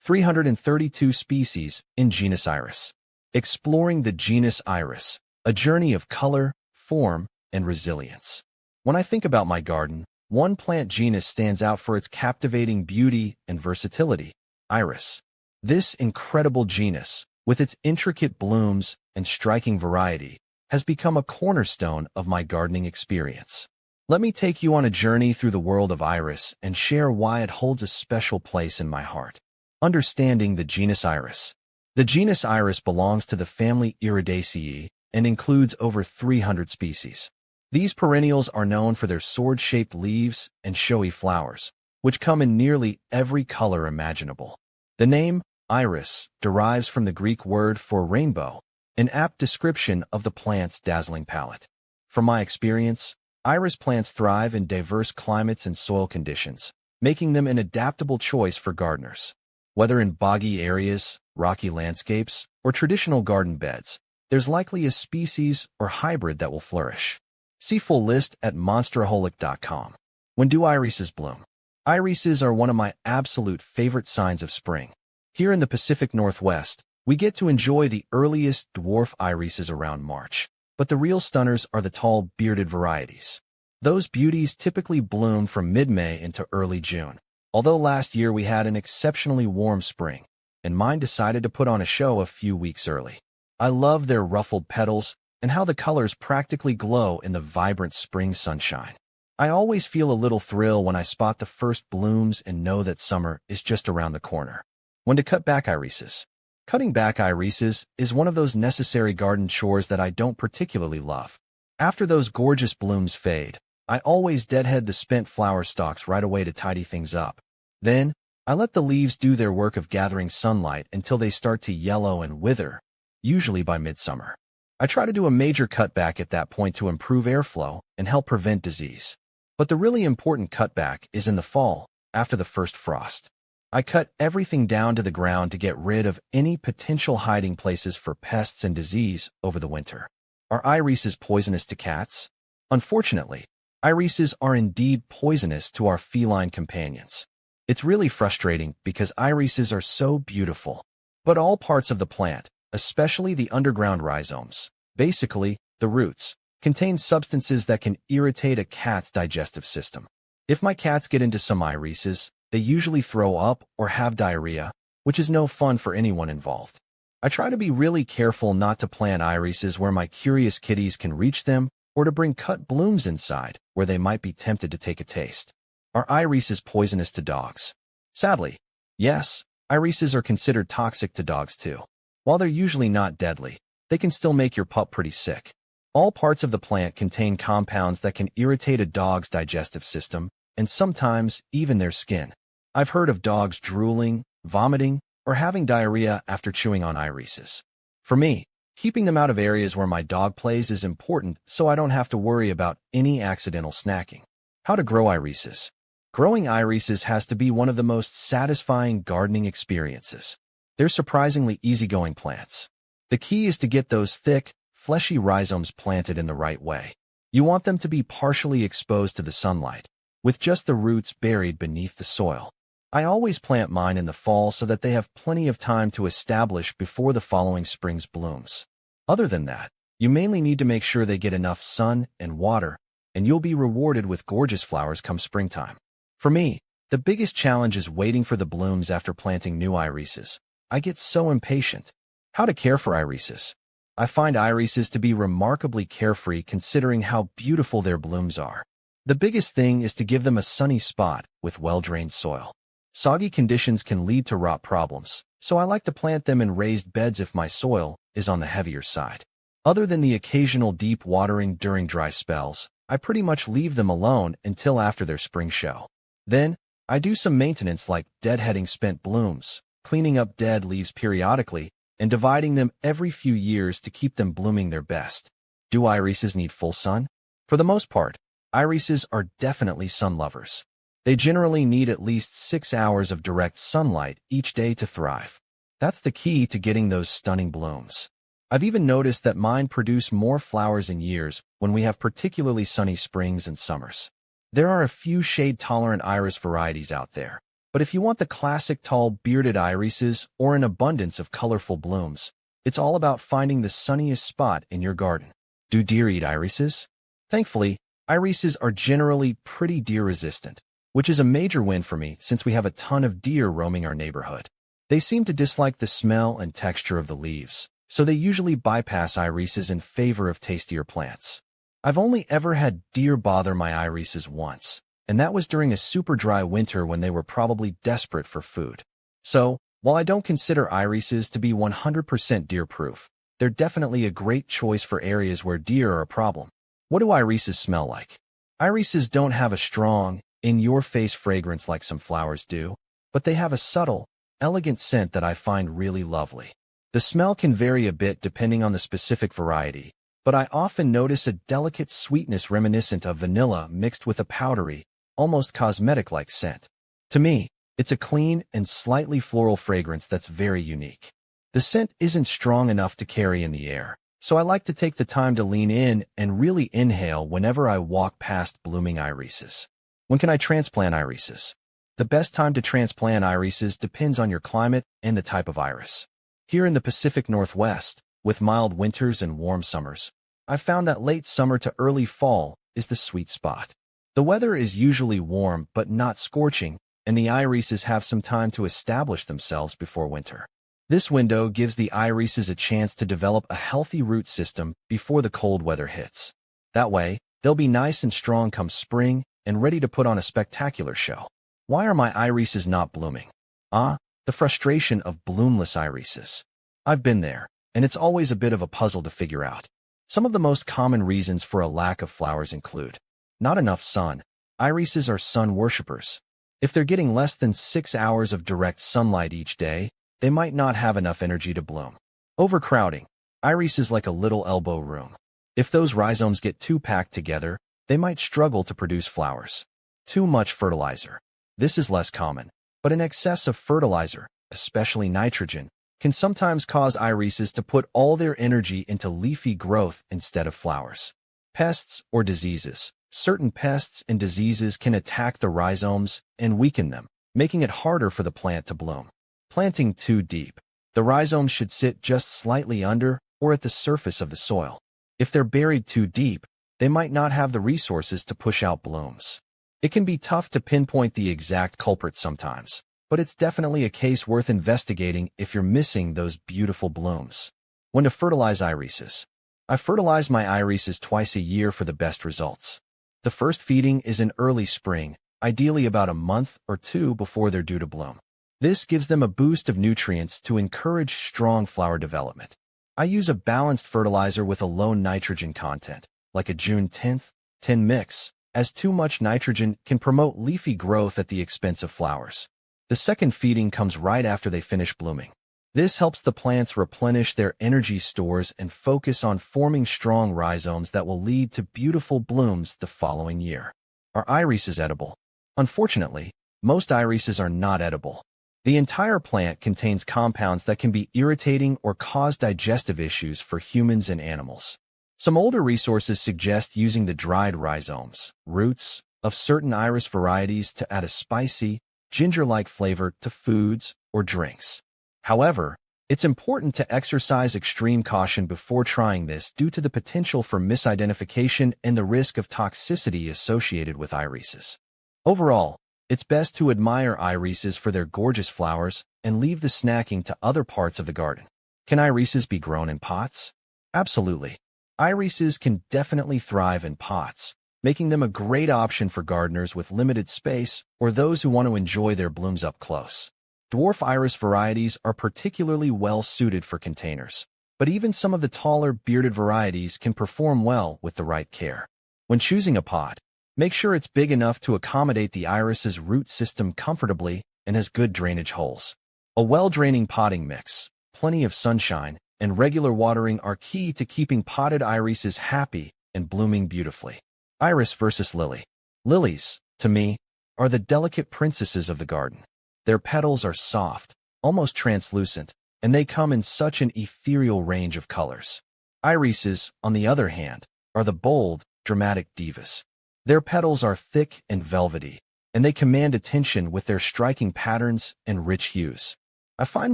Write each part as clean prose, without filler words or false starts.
332 species in genus Iris. Exploring the genus Iris, a journey of color, form, and resilience. When I think about my garden, one plant genus stands out for its captivating beauty and versatility: Iris. This incredible genus, with its intricate blooms and striking variety, has become a cornerstone of my gardening experience. Let me take you on a journey through the world of Iris and share why it holds a special place in my heart. Understanding the genus Iris. The genus Iris belongs to the family Iridaceae and includes over 300 species. These perennials are known for their sword-shaped leaves and showy flowers, which come in nearly every color imaginable. The name Iris derives from the Greek word for rainbow, an apt description of the plant's dazzling palette. From my experience, Iris plants thrive in diverse climates and soil conditions, making them an adaptable choice for gardeners. Whether in boggy areas, rocky landscapes, or traditional garden beds, there's likely a species or hybrid that will flourish. See full list at monsteraholic.com. When do irises bloom? Irises are one of my absolute favorite signs of spring. Here in the Pacific Northwest, we get to enjoy the earliest dwarf irises around March, but the real stunners are the tall, bearded varieties. Those beauties typically bloom from mid-May into early June. Although last year we had an exceptionally warm spring, and mine decided to put on a show a few weeks early. I love their ruffled petals and how the colors practically glow in the vibrant spring sunshine. I always feel a little thrill when I spot the first blooms and know that summer is just around the corner. When to cut back irises. Cutting back irises is one of those necessary garden chores that I don't particularly love. After those gorgeous blooms fade, I always deadhead the spent flower stalks right away to tidy things up. Then, I let the leaves do their work of gathering sunlight until they start to yellow and wither, usually by midsummer. I try to do a major cutback at that point to improve airflow and help prevent disease. But the really important cutback is in the fall, after the first frost. I cut everything down to the ground to get rid of any potential hiding places for pests and disease over the winter. Are irises poisonous to cats? Unfortunately, irises are indeed poisonous to our feline companions. It's really frustrating because irises are so beautiful. But all parts of the plant, especially the underground rhizomes, basically the roots, contain substances that can irritate a cat's digestive system. If my cats get into some irises, they usually throw up or have diarrhea, which is no fun for anyone involved. I try to be really careful not to plant irises where my curious kitties can reach them or to bring cut blooms inside where they might be tempted to take a taste. Are irises poisonous to dogs? Sadly, yes, irises are considered toxic to dogs too. While they're usually not deadly, they can still make your pup pretty sick. All parts of the plant contain compounds that can irritate a dog's digestive system, and sometimes even their skin. I've heard of dogs drooling, vomiting, or having diarrhea after chewing on irises. For me, keeping them out of areas where my dog plays is important so I don't have to worry about any accidental snacking. How to grow irises. Growing irises has to be one of the most satisfying gardening experiences. They're surprisingly easygoing plants. The key is to get those thick, fleshy rhizomes planted in the right way. You want them to be partially exposed to the sunlight, with just the roots buried beneath the soil. I always plant mine in the fall so that they have plenty of time to establish before the following spring's blooms. Other than that, you mainly need to make sure they get enough sun and water, and you'll be rewarded with gorgeous flowers come springtime. For me, the biggest challenge is waiting for the blooms after planting new irises. I get so impatient. How to care for irises. I find irises to be remarkably carefree considering how beautiful their blooms are. The biggest thing is to give them a sunny spot with well-drained soil. Soggy conditions can lead to rot problems, so I like to plant them in raised beds if my soil is on the heavier side. Other than the occasional deep watering during dry spells, I pretty much leave them alone until after their spring show. Then, I do some maintenance like deadheading spent blooms, cleaning up dead leaves periodically, and dividing them every few years to keep them blooming their best. Do irises need full sun? For the most part, irises are definitely sun lovers. They generally need at least 6 hours of direct sunlight each day to thrive. That's the key to getting those stunning blooms. I've even noticed that mine produce more flowers in years when we have particularly sunny springs and summers. There are a few shade-tolerant iris varieties out there, But if you want the classic tall bearded irises or an abundance of colorful blooms, it's all about finding the sunniest spot in your garden. Do deer eat irises? Thankfully, irises are generally pretty deer-resistant, which is a major win for me since we have a ton of deer roaming our neighborhood. They seem to dislike the smell and texture of the leaves, so they usually bypass irises in favor of tastier plants. I've only ever had deer bother my irises once, and that was during a super dry winter when they were probably desperate for food. So, while I don't consider irises to be 100% deer-proof, they're definitely a great choice for areas where deer are a problem. What do irises smell like? Irises don't have a strong, in-your-face fragrance like some flowers do, but they have a subtle, elegant scent that I find really lovely. The smell can vary a bit depending on the specific variety, but I often notice a delicate sweetness reminiscent of vanilla mixed with a powdery, almost cosmetic-like scent. To me, it's a clean and slightly floral fragrance that's very unique. The scent isn't strong enough to carry in the air, so I like to take the time to lean in and really inhale whenever I walk past blooming irises. When can I transplant irises? The best time to transplant irises depends on your climate and the type of iris. Here in the Pacific Northwest, with mild winters and warm summers, I've found that late summer to early fall is the sweet spot. The weather is usually warm but not scorching, and the irises have some time to establish themselves before winter. This window gives the irises a chance to develop a healthy root system before the cold weather hits. That way, they'll be nice and strong come spring and ready to put on a spectacular show. Why are my irises not blooming? The frustration of bloomless irises. I've been there, and it's always a bit of a puzzle to figure out. Some of the most common reasons for a lack of flowers include not enough sun. Irises are sun worshippers. If they're getting less than 6 hours of direct sunlight each day, they might not have enough energy to bloom. Overcrowding. Iris is like a little elbow room. If those rhizomes get too packed together, they might struggle to produce flowers. Too much fertilizer. This is less common, but an excess of fertilizer, especially nitrogen, can sometimes cause irises to put all their energy into leafy growth instead of flowers. Pests or diseases. Certain pests and diseases can attack the rhizomes and weaken them, making it harder for the plant to bloom. Planting too deep. The rhizomes should sit just slightly under or at the surface of the soil. If they're buried too deep, they might not have the resources to push out blooms. It can be tough to pinpoint the exact culprit sometimes, but it's definitely a case worth investigating if you're missing those beautiful blooms. When to fertilize irises. I fertilize my irises twice a year for the best results. The first feeding is in early spring, ideally about a month or two before they're due to bloom. This gives them a boost of nutrients to encourage strong flower development. I use a balanced fertilizer with a low nitrogen content, like a June 10 mix, as too much nitrogen can promote leafy growth at the expense of flowers. The second feeding comes right after they finish blooming. This helps the plants replenish their energy stores and focus on forming strong rhizomes that will lead to beautiful blooms the following year. Are irises edible? Unfortunately, most irises are not edible. The entire plant contains compounds that can be irritating or cause digestive issues for humans and animals. Some older resources suggest using the dried rhizomes, roots, of certain iris varieties to add a spicy, ginger-like flavor to foods or drinks. However, it's important to exercise extreme caution before trying this due to the potential for misidentification and the risk of toxicity associated with irises. Overall, it's best to admire irises for their gorgeous flowers and leave the snacking to other parts of the garden. Can irises be grown in pots? Absolutely. Irises can definitely thrive in pots, making them a great option for gardeners with limited space or those who want to enjoy their blooms up close. Dwarf iris varieties are particularly well suited for containers, but even some of the taller, bearded varieties can perform well with the right care. When choosing a pot, make sure it's big enough to accommodate the iris's root system comfortably and has good drainage holes. A well-draining potting mix, plenty of sunshine, and regular watering are key to keeping potted irises happy and blooming beautifully. Iris versus lily. Lilies, to me, are the delicate princesses of the garden. Their petals are soft, almost translucent, and they come in such an ethereal range of colors. Irises, on the other hand, are the bold, dramatic divas. Their petals are thick and velvety, and they command attention with their striking patterns and rich hues. I find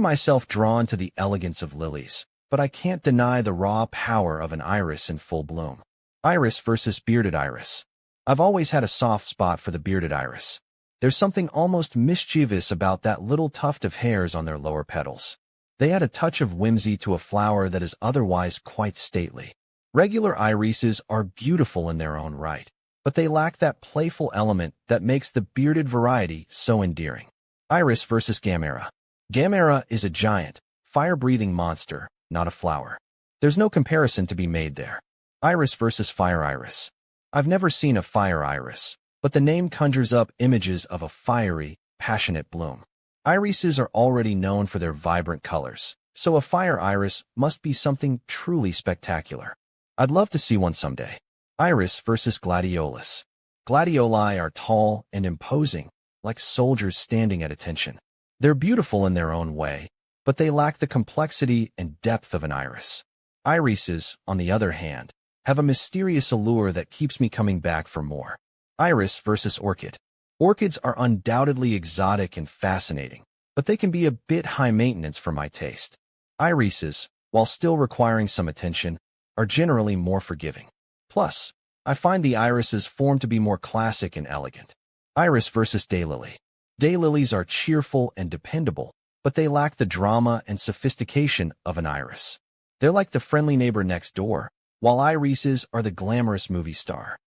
myself drawn to the elegance of lilies, but I can't deny the raw power of an iris in full bloom. Iris versus bearded iris. I've always had a soft spot for the bearded iris. There's something almost mischievous about that little tuft of hairs on their lower petals. They add a touch of whimsy to a flower that is otherwise quite stately. Regular irises are beautiful in their own right, but they lack that playful element that makes the bearded variety so endearing. Iris versus Gamera. Gamera is a giant, fire-breathing monster, not a flower. There's no comparison to be made there. Iris versus fire iris. I've never seen a fire iris, but the name conjures up images of a fiery, passionate bloom. Irises are already known for their vibrant colors, so a fire iris must be something truly spectacular. I'd love to see one someday. Iris versus gladiolus. Gladioli are tall and imposing, like soldiers standing at attention. They're beautiful in their own way, but they lack the complexity and depth of an iris. Irises, on the other hand, have a mysterious allure that keeps me coming back for more. Iris versus orchid. Orchids are undoubtedly exotic and fascinating, but they can be a bit high maintenance for my taste. Irises, while still requiring some attention, are generally more forgiving. Plus, I find the iris's form to be more classic and elegant. Iris versus daylily. Daylilies are cheerful and dependable, but they lack the drama and sophistication of an iris. They're like the friendly neighbor next door, while irises are the glamorous movie star.